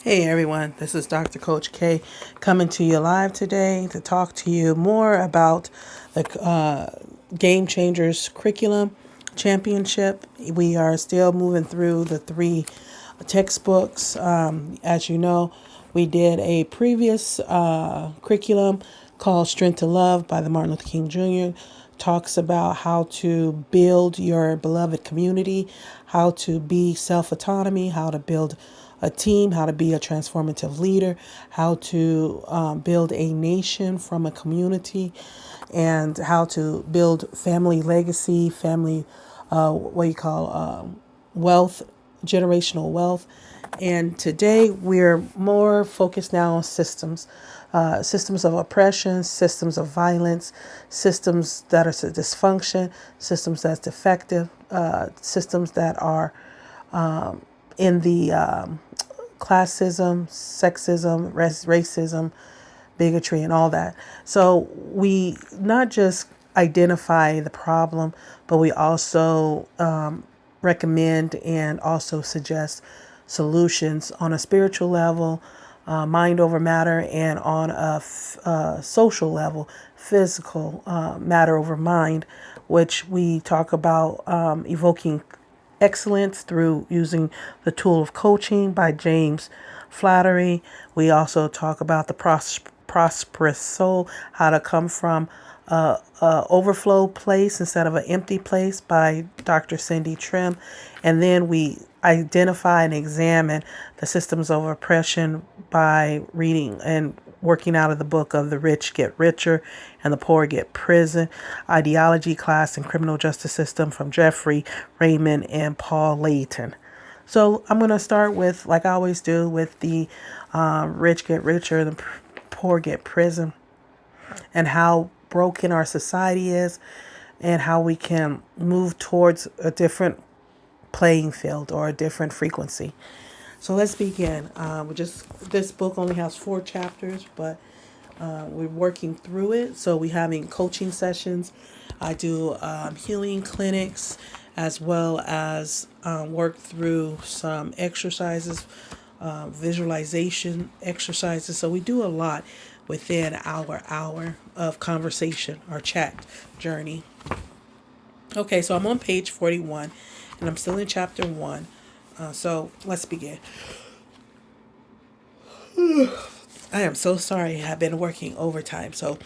Hey everyone, this is Dr. Coach K coming to you live today to talk to you more about the Game Changers Curriculum Championship. We are still moving through the three textbooks. As you know, we did a previous curriculum called Strength to Love by the Martin Luther King Jr. Talks about how to build your beloved community, how to be self-autonomy, how to build a team, how to be a transformative leader, how to build a nation from a community, and how to build family legacy, family, what you call wealth, generational wealth. And today we're more focused now on systems, systems of oppression, systems of violence, systems that are dysfunction, systems that's defective, systems that are in the classism, sexism, racism, bigotry, and all that. So we not just identify the problem, but we also recommend and also suggest solutions on a spiritual level, mind over matter, and on a social level, physical matter over mind, which we talk about evoking excellence through using the tool of coaching by James Flattery. We also talk about the prosperous soul, how to come from a overflow place instead of an empty place by Dr. Cindy Trim. And then we identify and examine the systems of oppression by reading and working out of the book of The Rich Get Richer and the Poor Get Prison, Ideology, Class, and Criminal Justice System from Jeffrey Raymond and Paul Layton. So I'm going to start with, like I always do, with the rich get richer, the poor get prison, and how broken our society is and how we can move towards a different playing field or a different frequency. So let's begin. This book only has 4 chapters, but we're working through it. So we're having coaching sessions. I do healing clinics as well as work through some exercises, visualization exercises. So we do a lot within our hour of conversation or chat journey. Okay, so I'm on page 41 and I'm still in chapter 1. So let's begin. I am so sorry. I've been working overtime, so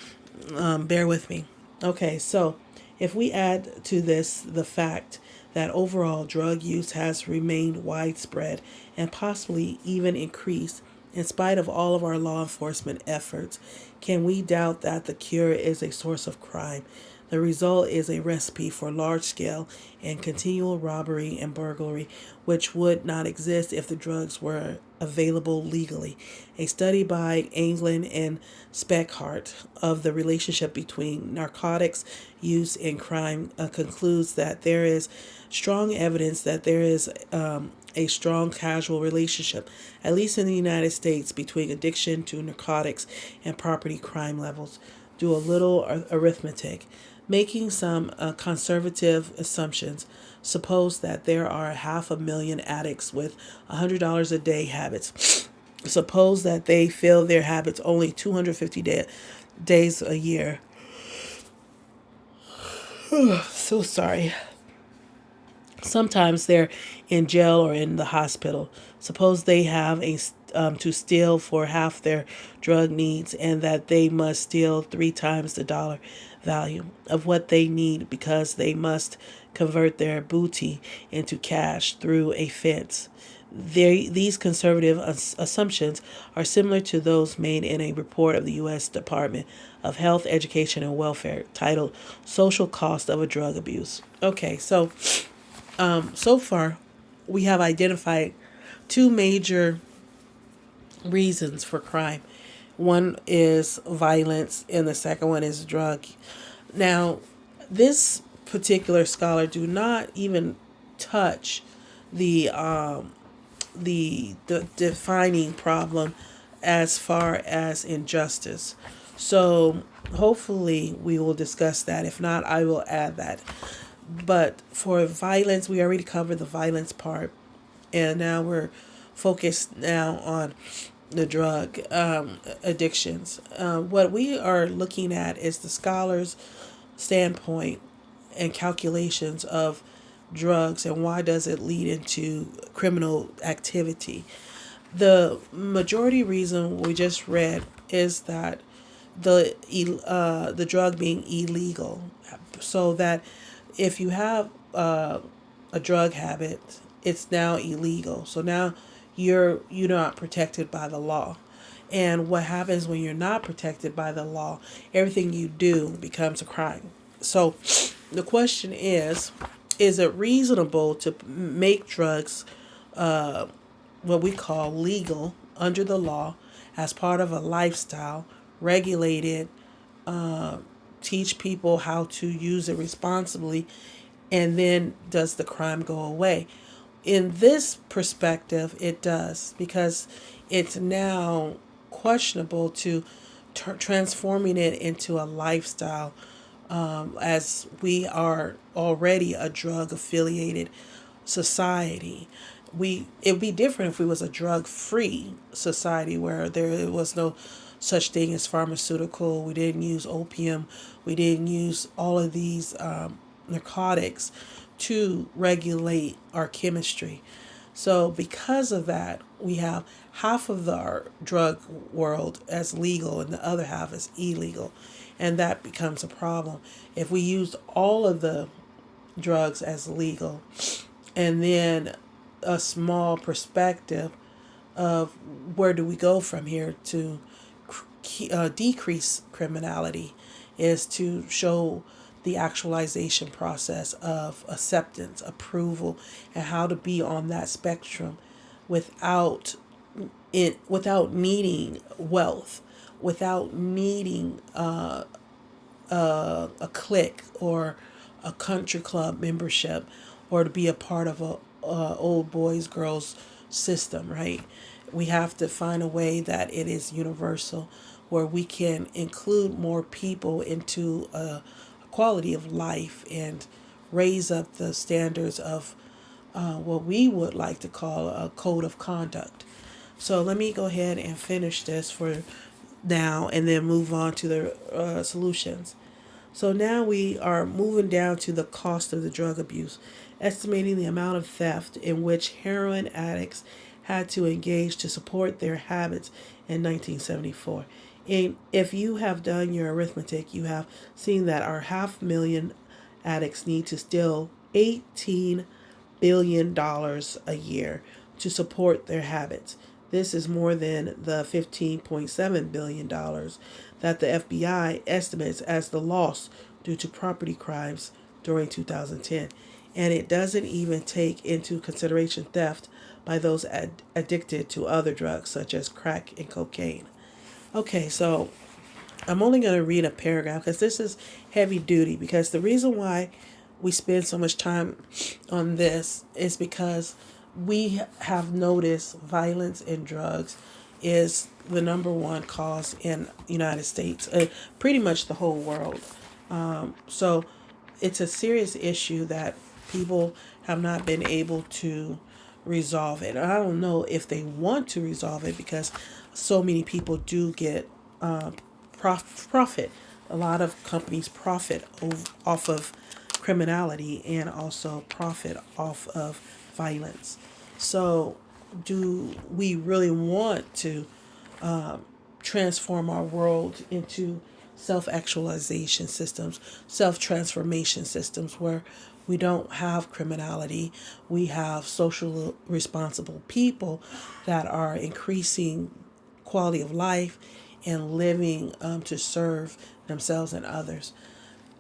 bear with me. Okay, so if we add to this the fact that overall drug use has remained widespread and possibly even increased in spite of all of our law enforcement efforts, can we doubt that the cure is a source of crime? The result is a recipe for large scale and continual robbery and burglary, which would not exist if the drugs were available legally. A study by England and Speckhart of the relationship between narcotics use and crime concludes that there is strong evidence that there is a strong causal relationship, at least in the United States, between addiction to narcotics and property crime levels. Do a little arithmetic. Making some conservative assumptions, suppose that there are 500,000 addicts with $100 a day habits. Suppose that they fill their habits only 250 days a year. So sorry. Sometimes they're in jail or in the hospital. Suppose they have to steal for half their drug needs and that they must steal 3 times the dollar value of what they need because they must convert their booty into cash through a fence. These conservative assumptions are similar to those made in a report of the U.S. Department of Health, Education, and Welfare titled Social Cost of a Drug Abuse. Okay, so far we have identified 2 major reasons for crime. One is violence and the second one is drug. Now, this particular scholar do not even touch the the defining problem as far as injustice. So hopefully we will discuss that. If not, I will add that. But for violence, we already covered the violence part, and now we're focus now on the drug addictions. What we are looking at is the scholars' standpoint and calculations of drugs and why does it lead into criminal activity. The majority reason we just read is that the drug being illegal, so that if you have a drug habit, it's now illegal. So now you're not protected by the law. And what happens when you're not protected by the law? Everything you do becomes a crime. So the question is it reasonable to make drugs what we call legal under the law as part of a lifestyle, regulated, teach people how to use it responsibly, and then does the crime go away? In this perspective, it does, because it's now questionable to transforming it into a lifestyle, as we are already a drug affiliated society. It'd be different if we was a drug free society where there was no such thing as pharmaceutical. We didn't use opium. We didn't use all of these narcotics to regulate our chemistry. So because of that, we have half of our drug world as legal and the other half is illegal. And that becomes a problem. If we used all of the drugs as legal and then a small perspective of where do we go from here to decrease criminality, is to show the actualization process of acceptance, approval, and how to be on that spectrum without without needing wealth, without needing a clique or a country club membership, or to be a part of a old boys girls system, right? We have to find a way that it is universal, where we can include more people into a quality of life and raise up the standards of what we would like to call a code of conduct. So let me go ahead and finish this for now and then move on to the solutions. So now we are moving down to the cost of the drug abuse, estimating the amount of theft in which heroin addicts had to engage to support their habits in 1974. And if you have done your arithmetic, you have seen that our 500,000 addicts need to steal $18 billion a year to support their habits. This is more than the $15.7 billion that the FBI estimates as the loss due to property crimes during 2010. And it doesn't even take into consideration theft by those addicted to other drugs such as crack and cocaine. Okay, so I'm only going to read a paragraph because this is heavy duty, because the reason why we spend so much time on this is because we have noticed violence and drugs is the number one cause in the United States, pretty much the whole world. So it's a serious issue that people have not been able to resolve it. I don't know if they want to resolve it, because so many people do get profit. A lot of companies profit off of criminality and also profit off of violence. So do we really want to transform our world into self-actualization systems, self-transformation systems, where we don't have criminality, we have social responsible people that are increasing quality of life and living to serve themselves and others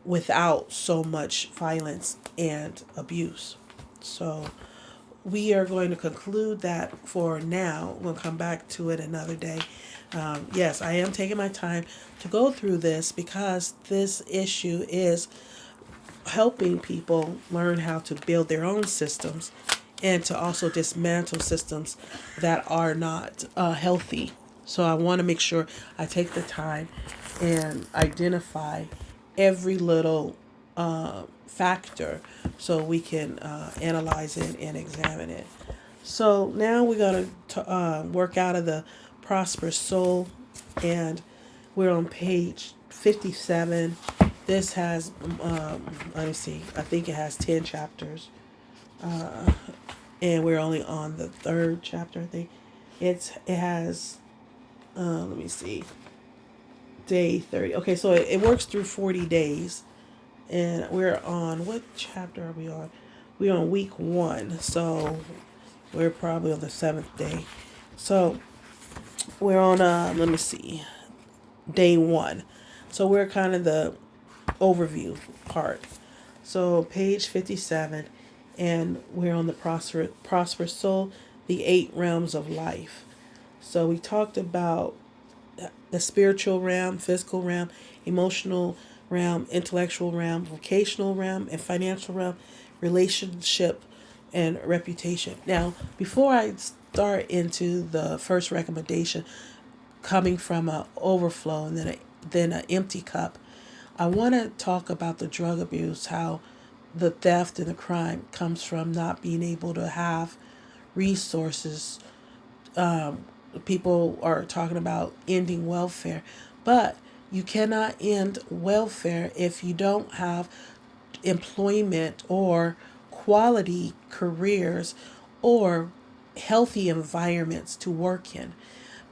without so much violence and abuse? So we are going to conclude that for now. We'll come back to it another day. Yes, I am taking my time to go through this because this issue is helping people learn how to build their own systems and to also dismantle systems that are not healthy. So I want to make sure I take the time and identify every little factor so we can analyze it and examine it. So now we're going to work out of the prosperous soul, and we're on page 57. This has, let me see, I think it has 10 chapters, and we're only on the third chapter, I think. It has, let me see, day 30. Okay, so it works through 40 days, and we're on, what chapter are we on? We're on week 1, so we're probably on the 7th day. So we're on, let me see, day 1. So we're kind of the overview part. So page 57, and we're on the prosperous soul, the 8 realms of life. So we talked about the spiritual realm, physical realm, emotional realm, intellectual realm, vocational realm, and financial realm, relationship, and reputation. Now, before I start into the first recommendation, coming from an overflow and then an empty cup, I want to talk about the drug abuse, how the theft and the crime comes from not being able to have resources. People are talking about ending welfare, but you cannot end welfare if you don't have employment or quality careers or healthy environments to work in.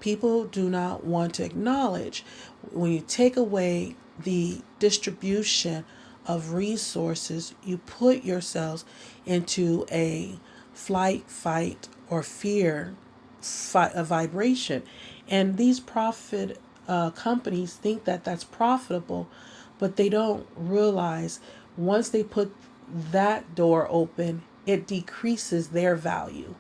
People do not want to acknowledge when you take away the distribution of resources, you put yourselves into a flight, fight, or fear a vibration. And these profit companies think that that's profitable, but they don't realize once they put that door open, it decreases their value.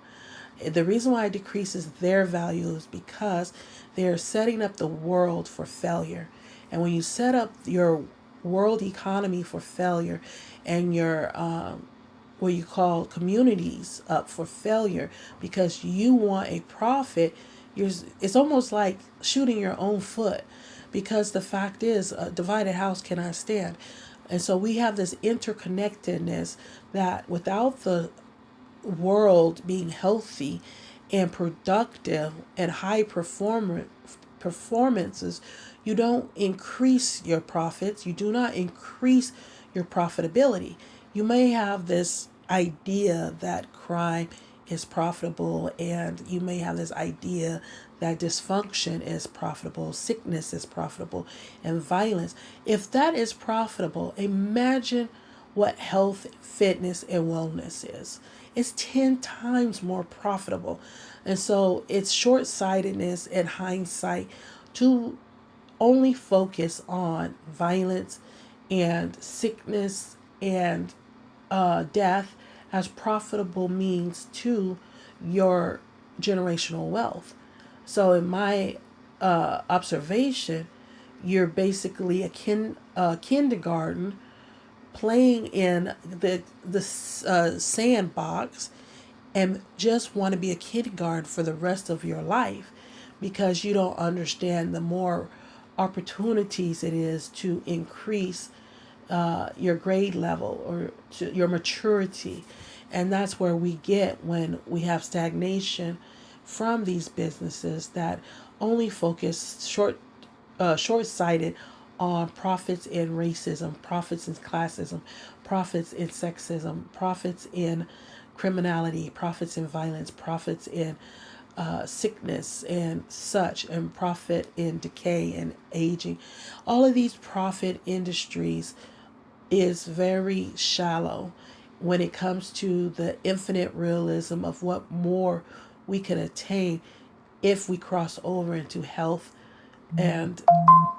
The reason why it decreases their value is because they're setting up the world for failure. And when you set up your world economy for failure, and your what you call communities up for failure because you want a profit, it's almost like shooting your own foot, because the fact is a divided house cannot stand. And so we have this interconnectedness that without the world being healthy and productive and high performances, you don't increase your profits, you do not increase your profitability. You may have this idea that crime is profitable, and you may have this idea that dysfunction is profitable, sickness is profitable, and violence. If that is profitable, imagine what health, fitness, and wellness is. It's 10 times more profitable. And so it's short sightedness and hindsight to only focus on violence and sickness and death as profitable means to your generational wealth. So, in my observation, you're basically a kindergarten playing in the sandbox, and just want to be a kindergarten for the rest of your life, because you don't understand the more opportunities it is to increase your grade level or to your maturity. And that's where we get when we have stagnation from these businesses that only focus short-sighted on profits in racism, profits in classism, profits in sexism, profits in criminality, profits in violence, profits in sickness and such, and profit in decay and aging. All of these profit industries is very shallow when it comes to the infinite realism of what more we can attain if we cross over into health, and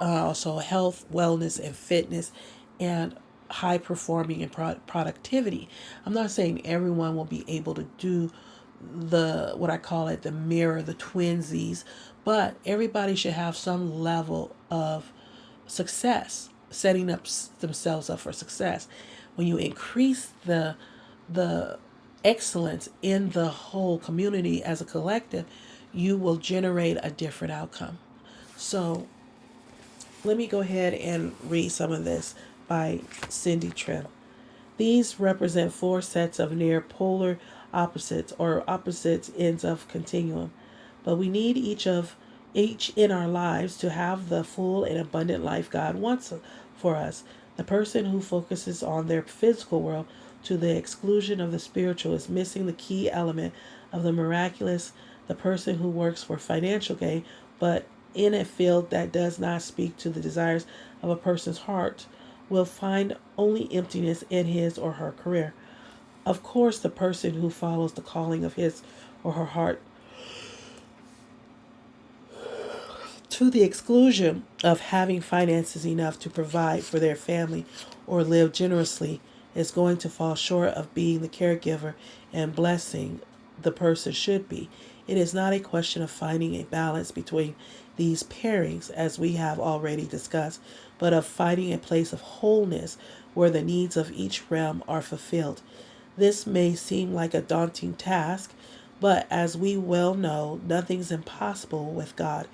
also health, wellness, and fitness, and high performing and productivity. I'm not saying everyone will be able to do the what I call it the mirror, the twinsies, but everybody should have some level of success, setting up themselves up for success. When you increase the excellence in the whole community as a collective, you will generate a different outcome. So let me go ahead and read some of this by Cindy Trim. These represent four sets of near polar opposites or opposite ends of continuum. But we need each in our lives to have the full and abundant life God wants for us. The person who focuses on their physical world to the exclusion of the spiritual is missing the key element of the miraculous. The person who works for financial gain, but in a field that does not speak to the desires of a person's heart, will find only emptiness in his or her career. Of course, the person who follows the calling of his or her heart to the exclusion of having finances enough to provide for their family or live generously is going to fall short of being the caregiver and blessing the person should be. It is not a question of finding a balance between these pairings, as we have already discussed, but of finding a place of wholeness where the needs of each realm are fulfilled. This may seem like a daunting task, but as we well know, nothing's impossible with God.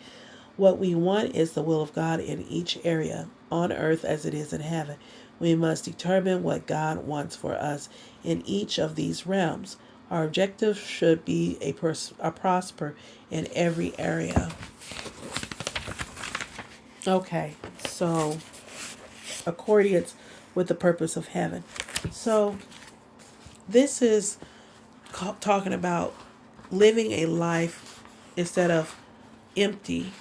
What we want is the will of God in each area, on earth as it is in heaven. We must determine what God wants for us in each of these realms. Our objective should be a prosper in every area. Okay, so accordance with the purpose of heaven. So this is talking about living a life instead of empty,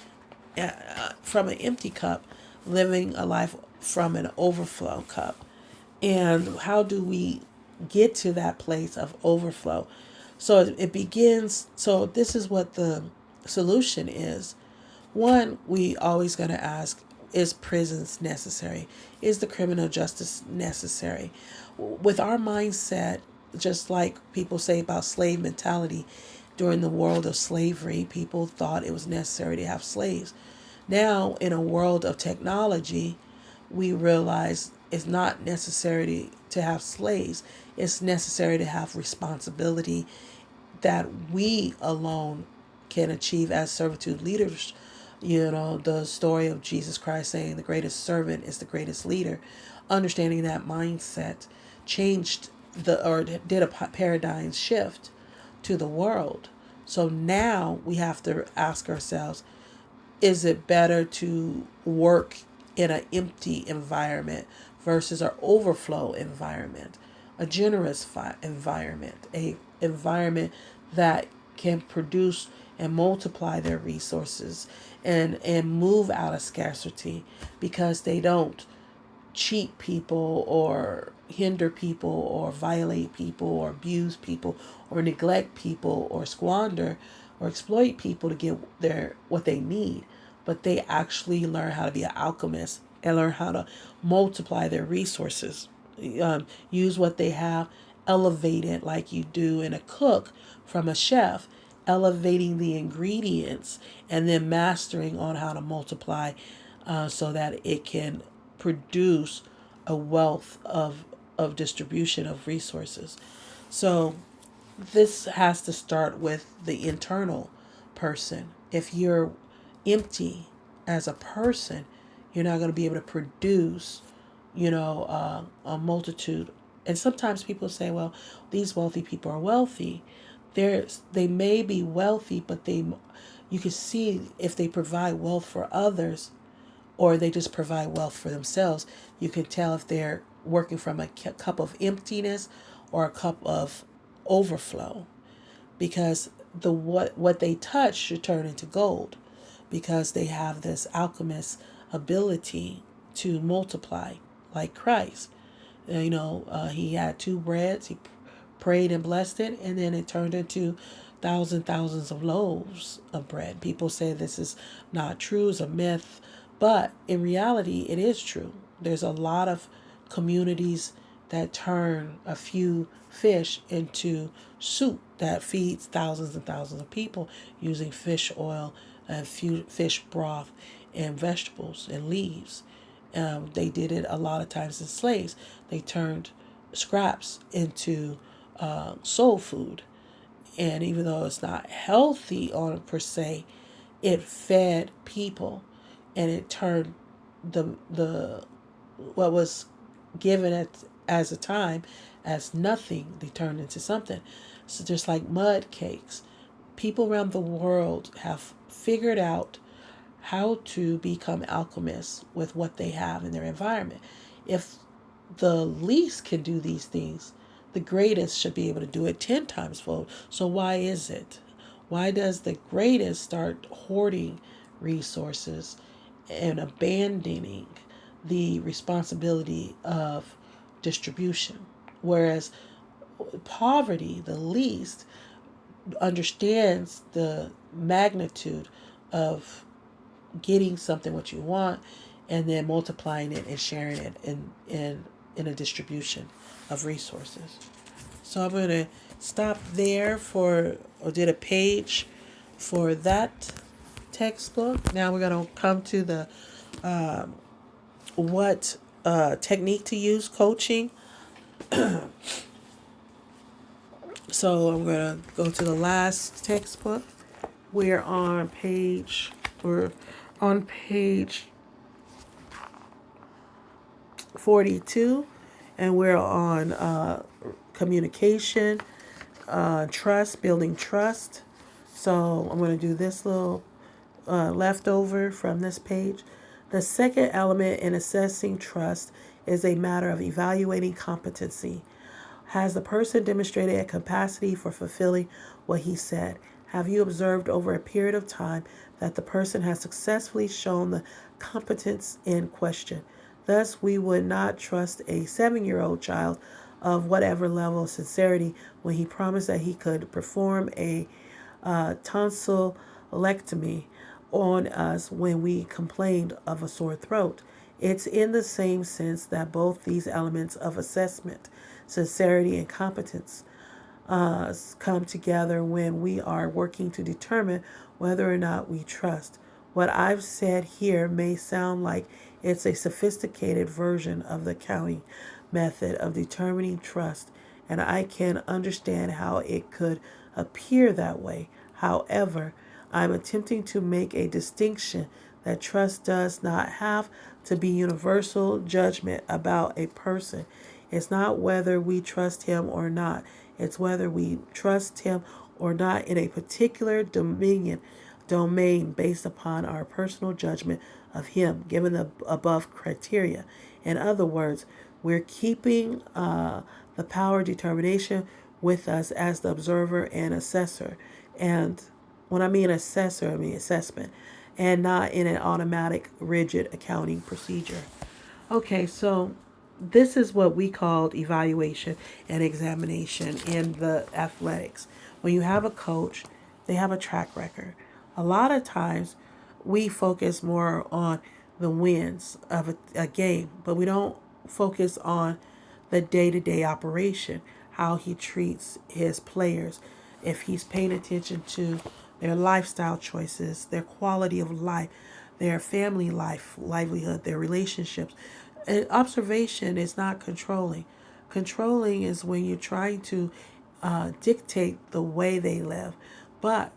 from an empty cup, living a life from an overflow cup. And how do we get to that place of overflow? So it begins, so this is what the solution is. One, we always going to ask, is prisons necessary? Is the criminal justice necessary? With our mindset, just like people say about slave mentality, during the world of slavery, people thought it was necessary to have slaves. Now, in a world of technology, we realize it's not necessary to have slaves. It's necessary to have responsibility that we alone can achieve as servitude leaders. You know, the story of Jesus Christ saying the greatest servant is the greatest leader. Understanding that mindset changed did a paradigm shift to the world. So now we have to ask ourselves, is it better to work in an empty environment versus an overflow environment, a generous environment, a environment that can produce and multiply their resources and move out of scarcity because they don't cheat people or hinder people or violate people or abuse people or neglect people or squander or exploit people to get what they need, but they actually learn how to be an alchemist and learn how to multiply their resources, use what they have, elevate it like you do in a cook from a chef, elevating the ingredients and then mastering on how to multiply so that it can produce a wealth of distribution of resources. So this has to start with the internal person. If you're empty as a person, you're not going to be able to produce, a multitude. And sometimes people say, well, these wealthy people are wealthy. They may be wealthy, but you can see if they provide wealth for others or they just provide wealth for themselves. You can tell if they're working from a cup of emptiness or a cup of overflow, because what they touch should turn into gold, because they have this alchemist ability to multiply like Christ. He had two breads. He prayed and blessed it, and then it turned into thousands of loaves of bread. People say this is not true, it's a myth, but in reality, it is true. There's a lot of communities that turn a few fish into soup that feeds thousands and thousands of people using fish oil and fish broth and vegetables and leaves. They did it a lot of times as slaves. They turned scraps into soul food. And even though it's not healthy on per se, it fed people, and it turned the what was given as a time as nothing, they turn into something. So just like mud cakes, people around the world have figured out how to become alchemists with what they have in their environment. If the least can do these things, the greatest should be able to do it 10 times fold. So why is it? Why does the greatest start hoarding resources and abandoning the responsibility of distribution? Whereas poverty, the least, understands the magnitude of getting something what you want and then multiplying it and sharing it in a distribution of resources. So I'm going to stop there or did a page for that textbook. Now we're going to come to the what technique to use coaching. So I'm going to go to the last textbook. We're on page 42, and we're on communication, trust, building trust. So I'm going to do this little leftover from this page. The second element in assessing trust is a matter of evaluating competency. Has the person demonstrated a capacity for fulfilling what he said? Have you observed over a period of time that the person has successfully shown the competence in question? Thus, we would not trust a 7-year-old child of whatever level of sincerity when he promised that he could perform a tonsillectomy on us when we complained of a sore throat. It's in the same sense that both these elements of assessment, sincerity and competence, come together when we are working to determine whether or not we trust. What I've said here may sound like it's a sophisticated version of the counting method of determining trust, and I can understand how it could appear that way. However, I'm attempting to make a distinction that trust does not have to be universal judgment about a person. It's not whether we trust him or not. It's whether we trust him or not in a particular domain based upon our personal judgment of him, given the above criteria. In other words, we're keeping the power of determination with us as the observer and assessor. And when I mean assessor, I mean assessment, and not in an automatic, rigid accounting procedure. Okay, so this is what we called evaluation and examination in the athletics. When you have a coach, they have a track record. A lot of times we focus more on the wins of a game, but we don't focus on the day-to-day operation, how he treats his players, if he's paying attention to their lifestyle choices, their quality of life, their family life, livelihood, their relationships. And observation is not controlling. Controlling is when you're trying to dictate the way they live. But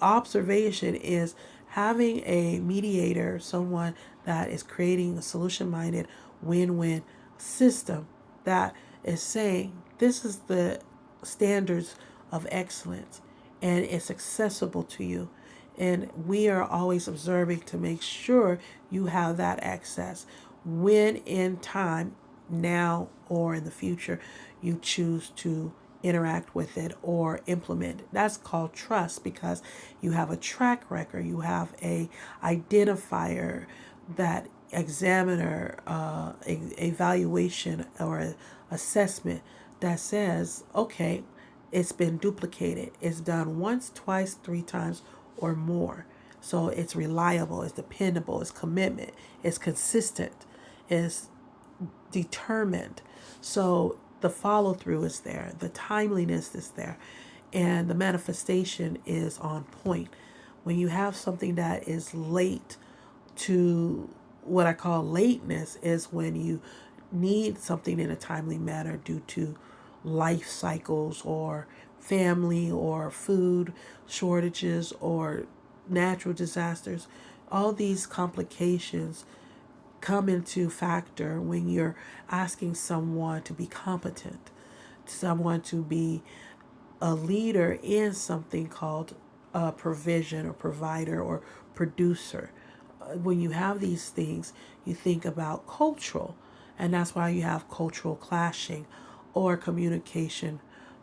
observation is having a mediator, someone that is creating a solution-minded win-win system that is saying this is the standards of excellence and it's accessible to you. And we are always observing to make sure you have that access when in time, now or in the future, you choose to interact with it or implement it. That's called trust because you have a track record, you have a identifier, that examiner, evaluation or assessment that says, okay, it's been duplicated. It's done once, twice, 3 times, or more. So it's reliable, it's dependable, it's commitment, it's consistent, it's determined. So the follow through is there, the timeliness is there, and the manifestation is on point. When you have something that is late, to what I call lateness is when you need something in a timely manner due to life cycles or family or food shortages or natural disasters. All these complications come into factor when you're asking someone to be competent, someone to be a leader in something called provision or provider or producer. When you have these things, you think about cultural, and that's why you have cultural clashing or communication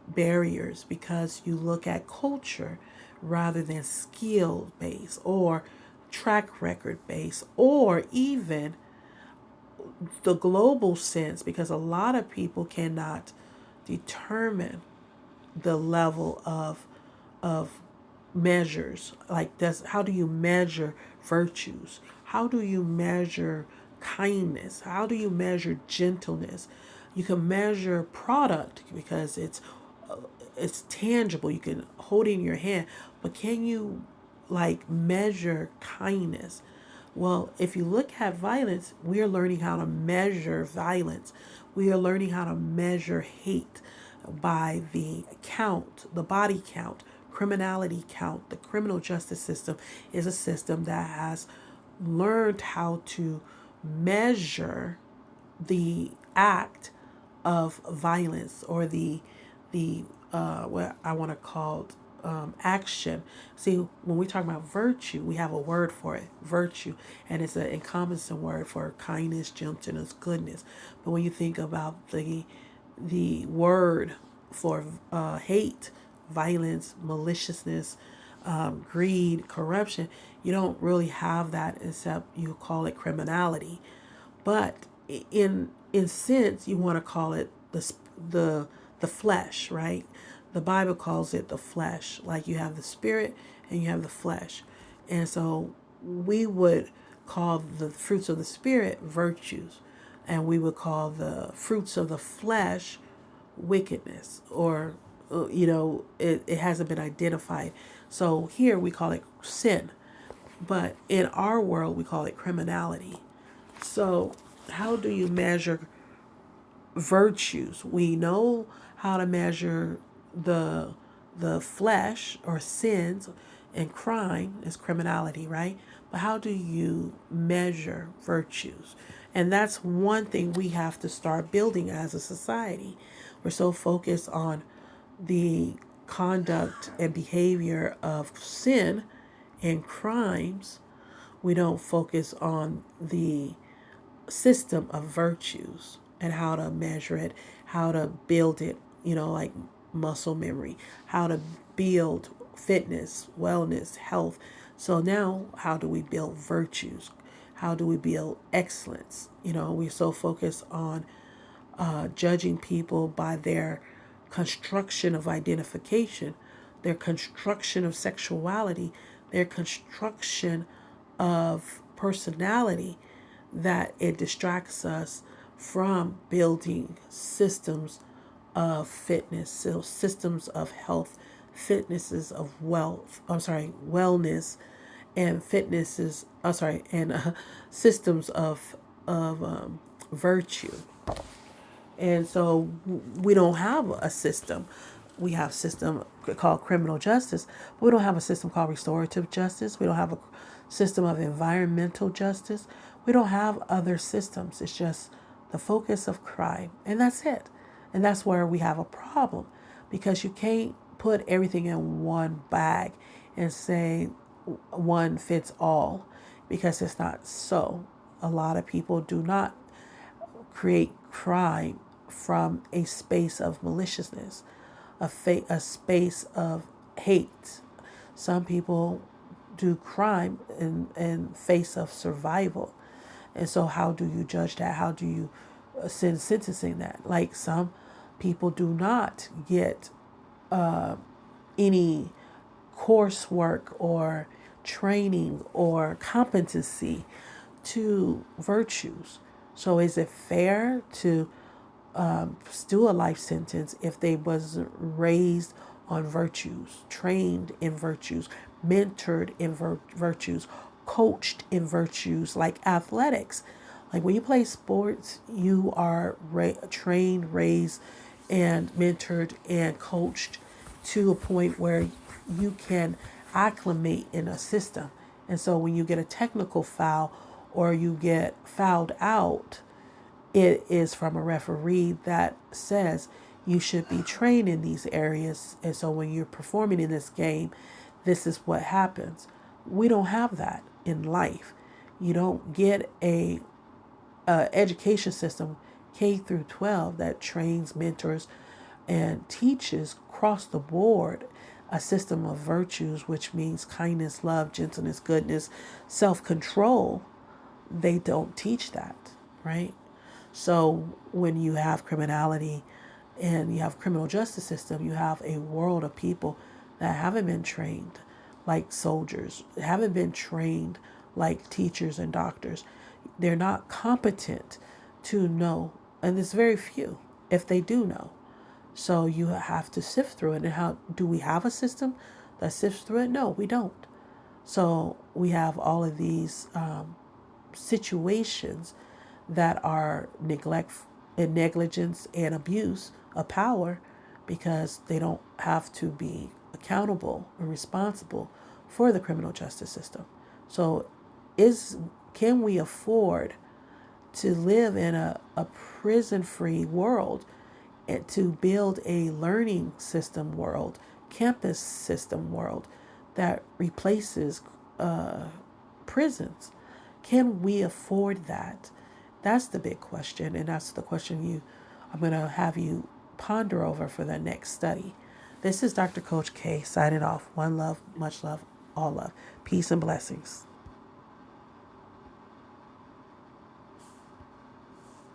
barriers, because you look at culture rather than skill based or track record based or even the global sense, because a lot of people cannot determine the level of measures. Like, does how do you measure virtues? How do you measure kindness? How do you measure gentleness? You can measure product because it's tangible. You can hold it in your hand, but can you like measure kindness? Well, if you look at violence, we are learning how to measure violence. We are learning how to measure hate by the count, the body count, criminality count. The criminal justice system is a system that has learned how to measure the act of violence, or the what I want to call action. See, when we talk about virtue, we have a word for it, virtue, and it's an encompassing word for kindness, gentleness, goodness. But when you think about the word for hate, violence, maliciousness, greed, corruption, you don't really have that, except you call it criminality. But in sense, you want to call it the the flesh, right? The Bible calls it the flesh. Like, you have the spirit and you have the flesh, and so we would call the fruits of the spirit virtues, and we would call the fruits of the flesh wickedness, or it hasn't been identified. So here we call it sin, but in our world we call it criminality. So, how do you measure virtues? We know how to measure the flesh or sins, and crime is criminality, right? But how do you measure virtues? And that's one thing we have to start building as a society. We're so focused on the conduct and behavior of sin and crimes, we don't focus on the system of virtues and how to measure it, how to build it, like muscle memory, how to build fitness, wellness, health. So now, how do we build virtues? How do we build excellence? We're so focused on judging people by their construction of identification, their construction of sexuality, their construction of personality, that it distracts us from building systems of fitness, so systems of health, fitnesses of wellness, and fitnesses, and systems of virtue. And so we don't have a system. We have a system called criminal justice. We don't have a system called restorative justice. We don't have a system of environmental justice. We don't have other systems. It's just the focus of crime. And that's it. And that's where we have a problem, because you can't put everything in one bag and say one fits all, because it's not so. A lot of people do not create crime from a space of maliciousness, a space of hate. Some people do crime in face of survival. And so how do you judge that? How do you sentencing that? Like, some people do not get any coursework or training or competency to virtues. So is it fair to do a life sentence if they was raised on virtues, trained in virtues, mentored in virtues, coached in virtues, like athletics? Like, when you play sports, you are trained, raised, and mentored and coached to a point where you can acclimate in a system. And so when you get a technical foul or you get fouled out, it is from a referee that says you should be trained in these areas. And so when you're performing in this game, this is what happens. We don't have that in life. You don't get a education system K through 12 that trains, mentors, and teaches across the board a system of virtues, which means kindness, love, gentleness, goodness, self-control. They don't teach that, right? So when you have criminality and you have criminal justice system, you have a world of people that haven't been trained like soldiers, haven't been trained like teachers and doctors. They're not competent to know, and there's very few if they do know. So you have to sift through it. And how do we have a system that sifts through it? No, we don't. So we have all of these situations that are neglect and negligence and abuse of power because they don't have to be accountable or responsible for the criminal justice system. So is can we afford to live in a prison-free world and to build a learning system world, campus system world that replaces prisons? Can we afford that? That's the big question, and that's the question I'm going to have you ponder over for the next study. This is Dr. Coach K signing off. One love, much love, all love. Peace and blessings.